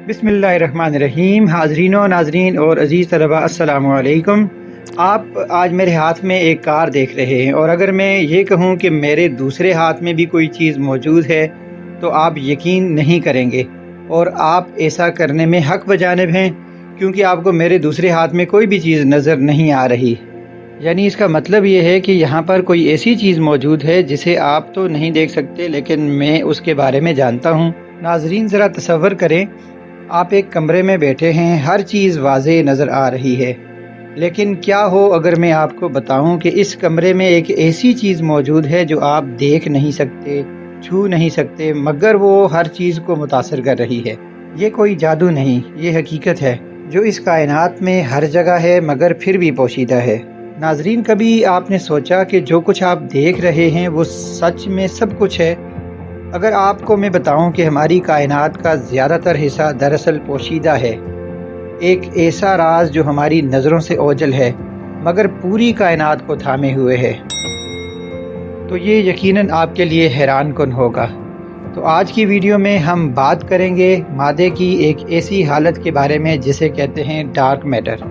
बिस्मिल्लाहिर्रहमानिर्रहीम। हाज़रीन व नाज़रीन और अज़ीज़ तलबा, अस्सलामु अलैकुम। आप आज मेरे हाथ में एक कार देख रहे हैं, और अगर मैं ये कहूँ कि मेरे दूसरे हाथ में भी कोई चीज़ मौजूद है तो आप यकीन नहीं करेंगे, और आप ऐसा करने में हक़ बजानिब हैं, क्योंकि आपको मेरे दूसरे हाथ में कोई भी चीज़ नज़र नहीं आ रही। यानी इसका मतलब ये है कि यहाँ पर कोई ऐसी चीज़ मौजूद है जिसे आप तो नहीं देख सकते, लेकिन मैं उसके बारे में जानता हूँ। नाज़रीन, ज़रा तसव्वुर करें, आप एक कमरे में बैठे हैं, हर चीज़ वाज़े नज़र आ रही है, लेकिन क्या हो अगर मैं आपको बताऊं कि इस कमरे में एक ऐसी चीज़ मौजूद है जो आप देख नहीं सकते, छू नहीं सकते, मगर वो हर चीज़ को मुतासर कर रही है। ये कोई जादू नहीं, ये हकीकत है जो इस कायनात में हर जगह है मगर फिर भी पोशीदा है। नाज़रीन, कभी आपने सोचा कि जो कुछ आप देख रहे हैं वो सच में सब कुछ है? अगर आपको मैं बताऊं कि हमारी कायनात का ज़्यादातर हिस्सा दरअसल पोशीदा है, एक ऐसा राज जो हमारी नज़रों से ओझल है मगर पूरी कायनात को थामे हुए है, तो ये यकीनन आपके लिए हैरान कुन होगा। तो आज की वीडियो में हम बात करेंगे मादे की एक ऐसी हालत के बारे में जिसे कहते हैं डार्क मैटर।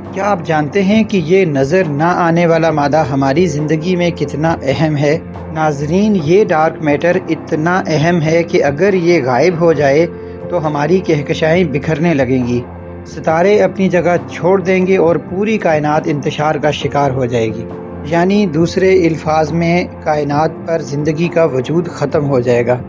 क्या आप जानते हैं कि ये नज़र ना आने वाला मादा हमारी ज़िंदगी में कितना अहम है? नाज़रीन, ये डार्क मैटर इतना अहम है कि अगर ये गायब हो जाए तो हमारी कहकशाएँ बिखरने लगेंगी, सितारे अपनी जगह छोड़ देंगे और पूरी कायनात इंतशार का शिकार हो जाएगी। यानी दूसरे अल्फाज में कायनात पर ज़िंदगी का वजूद ख़त्म हो जाएगा।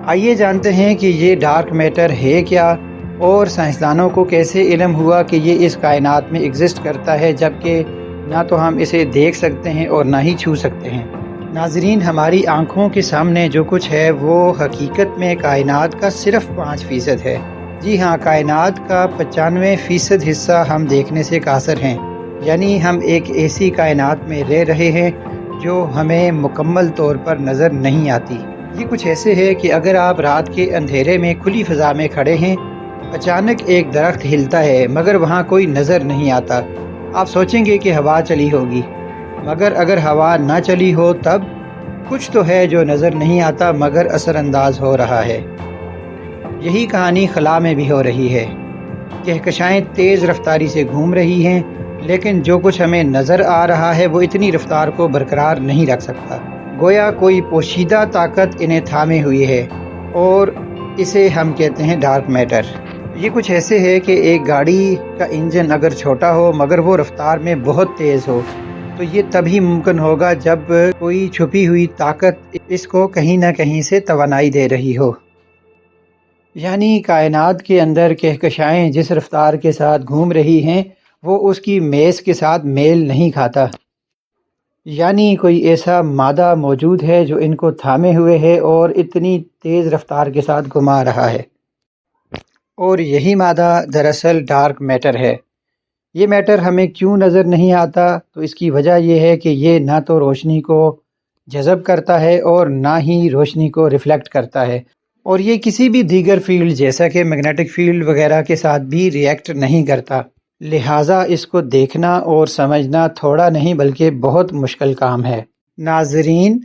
आइए जानते हैं कि ये डार्क मैटर है क्या, और साइंसदानों को कैसे इल्म हुआ कि ये इस कायनात में एग्जिस्ट करता है, जबकि ना तो हम इसे देख सकते हैं और ना ही छू सकते हैं। नाज़रीन, हमारी आँखों के सामने जो कुछ है वो हकीकत में कायनात का सिर्फ 5% है। जी हाँ, कायनात का 95% हिस्सा हम देखने से कासर हैं। यानी हम एक ऐसी कायनात में रह रहे हैं जो हमें मुकम्मल तौर पर नज़र नहीं आती। ये कुछ ऐसे है कि अगर आप रात के अंधेरे में खुली फ़ज़ा में खड़े हैं, अचानक एक दरख्त हिलता है मगर वहाँ कोई नज़र नहीं आता, आप सोचेंगे कि हवा चली होगी, मगर अगर हवा ना चली हो तब कुछ तो है जो नज़र नहीं आता मगर असरअंदाज हो रहा है। यही कहानी खला में भी हो रही है। कहकशाएँ तेज़ रफ्तारी से घूम रही हैं, लेकिन जो कुछ हमें नज़र आ रहा है वो इतनी रफ्तार को बरकरार नहीं रख सकता। गोया कोई पोशीदा ताकत इन्हें थामे हुई है, और इसे हम कहते हैं डार्क मैटर। ये कुछ ऐसे है कि एक गाड़ी का इंजन अगर छोटा हो मगर वो रफ्तार में बहुत तेज़ हो, तो ये तभी मुमकिन होगा जब कोई छुपी हुई ताकत इसको कहीं ना कहीं से तवानाई दे रही हो। यानी कायनात के अंदर कहकशाएँ जिस रफ्तार के साथ घूम रही हैं वो उसकी मेज़ के साथ मेल नहीं खाता। यानी कोई ऐसा मादा मौजूद है जो इनको थामे हुए है और इतनी तेज़ रफ्तार के साथ घुमा रहा है, और यही मादा दरअसल डार्क मैटर है। ये मैटर हमें क्यों नज़र नहीं आता? तो इसकी वजह यह है कि ये ना तो रोशनी को जज़ब करता है और ना ही रोशनी को रिफ्लेक्ट करता है, और ये किसी भी दीगर फील्ड जैसा कि मैग्नेटिक फील्ड वगैरह के साथ भी रिएक्ट नहीं करता। लिहाजा इसको देखना और समझना थोड़ा नहीं बल्कि बहुत मुश्किल काम है। नाज़रीन,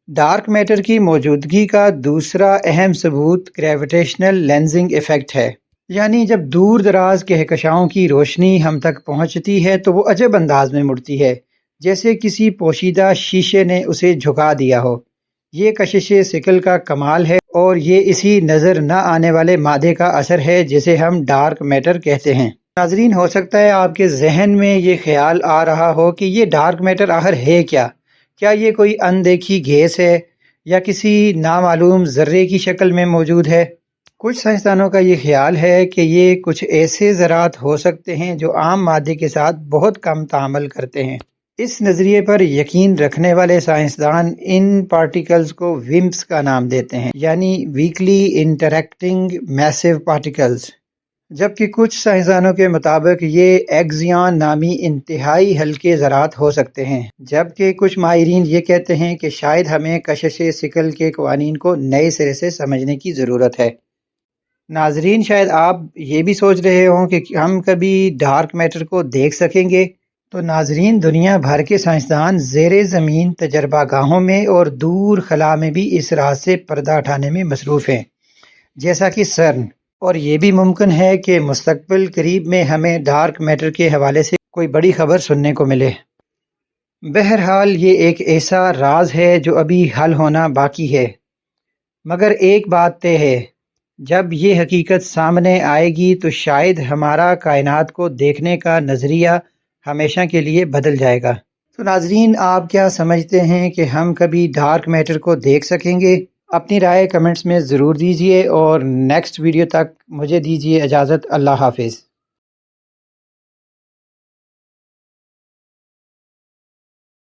डार्क मैटर की मौजूदगी का दूसरा अहम सबूत ग्रेविटेशनल लेंसिंग इफ़ेक्ट है। यानी जब दूर दराज कहकशाओं की रोशनी हम तक पहुंचती है तो वो अजब अंदाज में मुड़ती है, जैसे किसी पोशीदा शीशे ने उसे झुका दिया हो। ये कशिश सिकल का कमाल है, और ये इसी नज़र न आने वाले मादे का असर है जिसे हम डार्क मैटर कहते हैं। नाज़रीन, हो सकता है आपके जहन में ये ख्याल आ रहा हो कि ये डार्क मैटर आखिर है क्या? क्या ये कोई अनदेखी गैस है या किसी नामालूम ज़र्रे की शक्ल में मौजूद है? कुछ साइंसदानों का ये ख्याल है कि ये कुछ ऐसे ज़रात हो सकते हैं जो आम मादे के साथ बहुत कम ताअम्मुल करते हैं। इस नज़रिए पर यकीन रखने वाले साइंसदान इन पार्टिकल्स को विम्प्स का नाम देते हैं, यानी वीकली इंटरैक्टिंग मैसिव पार्टिकल्स। जबकि कुछ साइंसदानों के मुताबिक ये एक्सियॉन नामी इंतहाई हल्के ज़रात हो सकते हैं, जबकि कुछ माहिरीन ये कहते हैं कि शायद हमें कशिश सिकल के कवानीन को नए सिरे से समझने की ज़रूरत है। नाजरीन, शायद आप ये भी सोच रहे हों कि हम कभी डार्क मैटर को देख सकेंगे। तो नाजरीन, दुनिया भर के साइंसदान ज़ेरे ज़मीन तजर्बागाहों में और दूर खला में भी इस राज से पर्दा उठाने में मसरूफ़ हैं, जैसा कि सर्न اور یہ بھی ممکن ہے کہ مستقبل قریب میں ہمیں ڈارک میٹر کے حوالے سے کوئی بڑی خبر سننے کو ملے۔ بہرحال یہ ایک ایسا راز ہے جو ابھی حل ہونا باقی ہے، مگر ایک بات طے ہے، جب یہ حقیقت سامنے آئے گی تو شاید ہمارا کائنات کو دیکھنے کا نظریہ ہمیشہ کے لیے بدل جائے گا۔ تو ناظرین، آپ کیا سمجھتے ہیں کہ ہم کبھی ڈارک میٹر کو دیکھ سکیں گے؟ اپنی رائے کمنٹس میں ضرور دیجیے، اور نیکسٹ ویڈیو تک مجھے دیجیے اجازت۔ اللہ حافظ۔